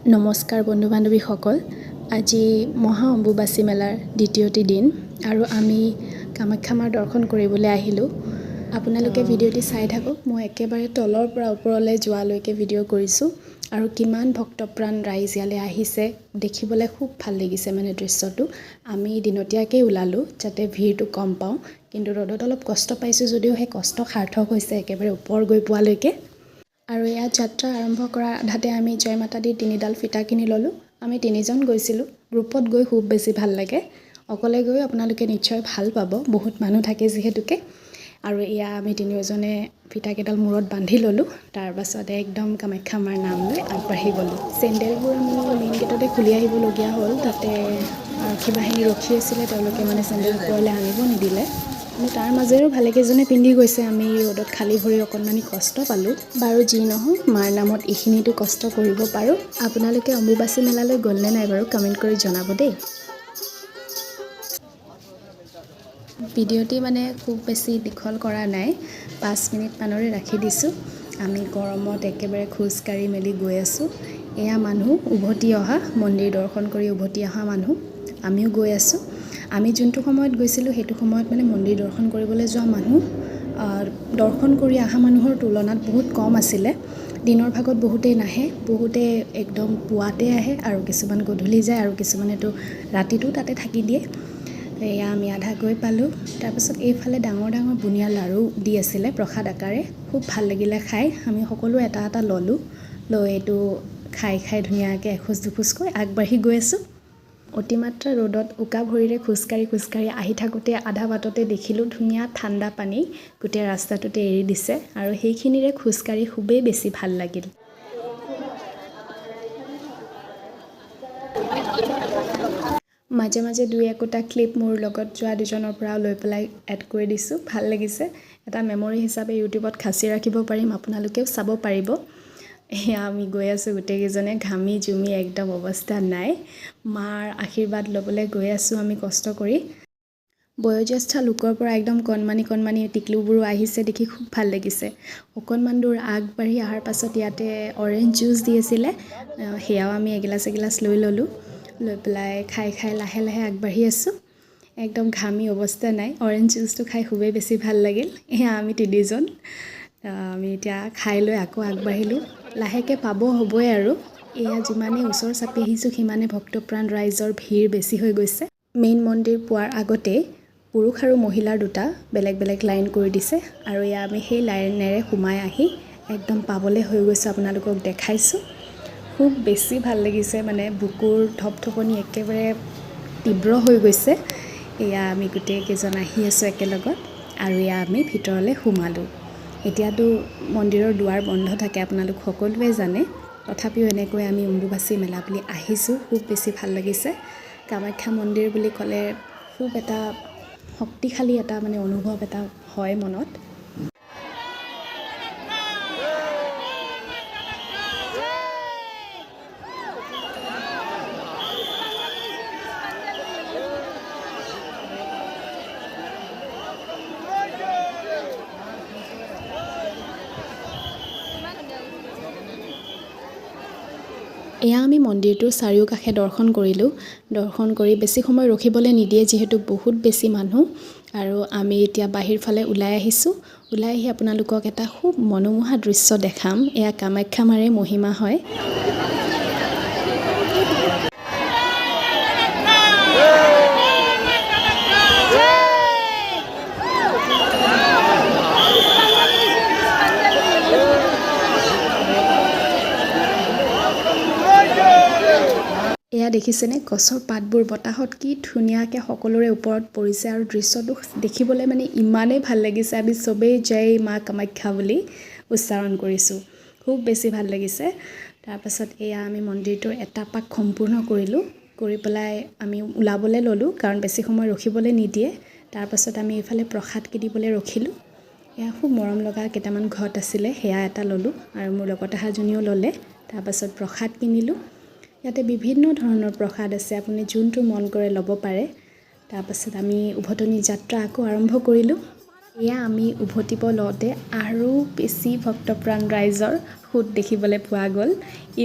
নমস্কাৰ বন্ধু বান্ধৱীসকল। আজি মহা অম্বুবাচী মেলাৰ দ্বিতীয়টি দিন আৰু আমি কামাখ্যা মাৰ দৰ্শন কৰিবলৈ আহিলোঁ। আপোনালোকে ভিডিঅ'টি চাই থাকক। মই একেবাৰে তলৰ পৰা ওপৰলৈ যোৱালৈকে ভিডিঅ' কৰিছোঁ আৰু কিমান ভক্তপ্ৰাণ ৰাইজ ইয়ালৈ আহিছে দেখিবলৈ খুব ভাল লাগিছে। মানে দৃশ্যটো আমি দিনতীয়াকৈ ওলালোঁ যাতে ভিৰটো কম পাওঁ, কিন্তু ৰ'দত অলপ কষ্ট পাইছোঁ যদিও সেই কষ্ট সাৰ্থক হৈছে একেবাৰে ওপৰ গৈ পোৱালৈকে। আৰু ইয়াত যাত্ৰা আৰম্ভ কৰাৰ আধাতে আমি জয় মাতা দি 3ডাল ফিতা কিনি ল'লোঁ। আমি 3জন গৈছিলোঁ। গ্ৰুপত গৈ খুব বেছি ভাল লাগে। অকলে গৈ আপোনালোকে নিশ্চয় ভাল পাব, বহুত মানুহ থাকে যিহেতুকে। আৰু এয়া আমি 3জনে ফিতাকেইডাল মূৰত বান্ধি ল'লোঁ। তাৰপাছতে একদম কামাখ্যা মাৰ নাম লৈ আগবাঢ়ি গ'লোঁ। চেণ্ডেলবোৰ আমি মেইন গেটতে খুলি আহিবলগীয়া হ'ল। তাতে আৰক্ষী বাহিনী ৰখি আছিলে, তেওঁলোকে মানে চেণ্ডেল ওপৰলৈ আনিব নিদিলে। কিন্তু তাৰ মাজেৰেও ভালেকেইজনে পিন্ধি গৈছে। আমি ৰ'দত খালী ভৰি অকণমানি কষ্ট পালোঁ। বাৰু যি নহওক, মাৰ নামত এইখিনিতো কষ্ট কৰিব পাৰোঁ। আপোনালোকে অম্বুবাচী মেলালৈ গ'লনে নাই বাৰু কমেণ্ট কৰি জনাব দেই। ভিডিঅ'টি মানে খুব বেছি দীঘল কৰা নাই, 5 মিনিটমানৰে ৰাখি দিছোঁ। আমি গৰমত একেবাৰে খোজকাঢ়ি মেলি গৈ আছোঁ। এয়া মানুহ উভতি অহা, মন্দিৰ দৰ্শন কৰি উভতি অহা মানুহ। আমিও গৈ আছোঁ। আমি যোনটো সময়ত গৈছিলোঁ সেইটো সময়ত মানে মন্দিৰ দৰ্শন কৰিবলৈ যোৱা মানুহ দৰ্শন কৰি অহা মানুহৰ তুলনাত বহুত কম আছিলে। দিনৰ ভাগত বহুতেই নাহে, বহুতে একদম পুৱাতে আহে আৰু কিছুমান গধূলি যায় আৰু কিছুমানেতো ৰাতিটো তাতে থাকি দিয়ে। এয়া আমি আধা গৈ পালোঁ। তাৰপাছত এইফালে ডাঙৰ ডাঙৰ বুনিয়া লাড়ু দি আছিলে প্ৰসাদ আকাৰে। খুব ভাল লাগিলে খাই। আমি সকলো এটা এটা ল'লোঁ, লৈ এইটো খাই ধুনীয়াকৈ এখোজ দুখোজকৈ আগবাঢ়ি গৈ আছোঁ। অতিমাত্ৰা ৰ'দত উকা ভৰিৰে খোজকাঢ়ি আহি থাকোঁতে আধা বাটতে দেখিলোঁ ধুনীয়া ঠাণ্ডা পানী গোটেই ৰাস্তাটোতে এৰি দিছে আৰু সেইখিনিৰে খোজকাঢ়ি খুবেই বেছি ভাল লাগিল। মাজে মাজে দুই একোটা ক্লিপ মোৰ লগত যোৱা দুজনৰ পৰা লৈ পেলাই এড কৰি দিছোঁ। ভাল লাগিছে। এটা মেমৰি হিচাপে ইউটিউবত খাচি ৰাখিব পাৰিম, আপোনালোকেও চাব পাৰিব। এয়া আমি গৈ আছোঁ গোটেইকেইজনে ঘামি জুমি একদম অৱস্থা নাই। মাৰ আশীৰ্বাদ ল'বলৈ গৈ আছোঁ আমি কষ্ট কৰি। বয়োজ্যেষ্ঠ লোকৰ পৰা একদম কণমানি টিকলুবোৰো আহিছে দেখি খুব ভাল লাগিছে। অকণমান দূৰ আগবাঢ়ি অহাৰ পাছত ইয়াতে অৰেঞ্জ জুচ দি আছিলে, সেয়াও আমি এগিলাচ লৈ ল'লোঁ। লৈ পেলাই খাই লাহে লাহে আগবাঢ়ি আছোঁ। একদম ঘামি অৱস্থা নাই। অৰেঞ্জ জুচটো খাই খুবেই বেছি ভাল লাগিল। এয়া আমি 3জন। আমি এতিয়া খাই লৈ আকৌ আগবাঢ়িলোঁ। লাহেকৈ পাব হ'বই আৰু। এয়া যিমানেই ওচৰ চাপি আহিছোঁ সিমানে ভক্তপ্ৰাণ ৰাইজৰ ভিৰ বেছি হৈ গৈছে। মেইন মন্দিৰ পোৱাৰ আগতেই পুৰুষ আৰু মহিলাৰ দুটা বেলেগ বেলেগ লাইন কৰি দিছে আৰু এয়া আমি সেই লাইনেৰে সোমাই আহি একদম পাবলৈ হৈ গৈছোঁ। আপোনালোকক দেখাইছোঁ। খুব বেছি ভাল লাগিছে, মানে বুকুৰ ধপধপনি একেবাৰে তীব্ৰ হৈ গৈছে। এয়া আমি গোটেইকেইজন আহি আছোঁ একেলগত আৰু এয়া আমি ভিতৰলৈ সোমালোঁ। এতিয়াতো মন্দিৰৰ দুৱাৰ বন্ধ থাকে, আপোনালোক সকলোৱে জানে। তথাপিও এনেকৈ আমি অম্বুবাচী মেলা বুলি আহিছোঁ। খুব বেছি ভাল লাগিছে। কামাখ্যা মন্দিৰ বুলি ক'লে খুব এটা শক্তিশালী এটা মানে অনুভৱ এটা হয় মনত। এয়া আমি মন্দিৰটোৰ চাৰিওকাষে দৰ্শন কৰিলোঁ। দৰ্শন কৰি বেছি সময় ৰখিবলৈ নিদিয়ে যিহেতু বহুত বেছি মানুহ। আৰু আমি এতিয়া বাহিৰ ফালে ওলাই আহিছোঁ। ওলাই আহি আপোনালোকক এটা খুব মনোমোহা দৃশ্য দেখাম। এয়া কামাখ্যা মাৰে মহিমা হয়। এয়া দেখিছেনে গছৰ পাতবোৰ বতাহত কি ধুনীয়াকৈ সকলোৰে ওপৰত পৰিছে আৰু দৃশ্যটো দেখিবলৈ মানে ইমানেই ভাল লাগিছে। আমি চবেই জয় মা কামাখ্যা বুলি উচ্চাৰণ কৰিছোঁ। খুব বেছি ভাল লাগিছে। তাৰপাছত এয়া আমি মন্দিৰটোৰ এটা পাক সম্পূৰ্ণ কৰিলোঁ। কৰি পেলাই আমি ওলাবলৈ ল'লোঁ কাৰণ বেছি সময় ৰখিবলৈ নিদিয়ে। তাৰপাছত আমি এইফালে প্ৰসাদ কিনিবলৈ ৰখিলোঁ। এয়া খুব মৰম লগা কেইটামান ঘট আছিলে, সেয়া এটা ল'লোঁ আৰু মোৰ লগত অহাজনীও ল'লে। তাৰপাছত প্ৰসাদ কিনিলোঁ। ইয়াতে বিভিন্ন ধৰণৰ প্ৰসাদ আছে, আপুনি যোনটো মন কৰে ল'ব পাৰে। তাৰপাছত আমি উভতনি যাত্ৰা আকৌ আৰম্ভ কৰিলোঁ। এয়া আমি উভতিব লওঁতে আৰু বেছি ভক্তপ্ৰাণ ৰাইজৰ সোঁত দেখিবলৈ পোৱা গ'ল।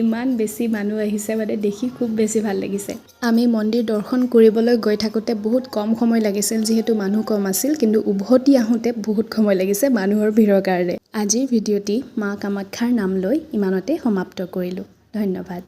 ইমান বেছি মানুহ আহিছে মানে দেখি খুব বেছি ভাল লাগিছে। আমি মন্দিৰ দৰ্শন কৰিবলৈ গৈ থাকোঁতে বহুত কম সময় লাগিছিল যিহেতু মানুহ কম আছিল, কিন্তু উভতি আহোঁতে বহুত সময় লাগিছে মানুহৰ ভিৰৰ কাৰণে। আজিৰ ভিডিঅ'টি মা কামাখ্যাৰ নাম লৈ ইমানতে সমাপ্ত কৰিলোঁ। ধন্যবাদ।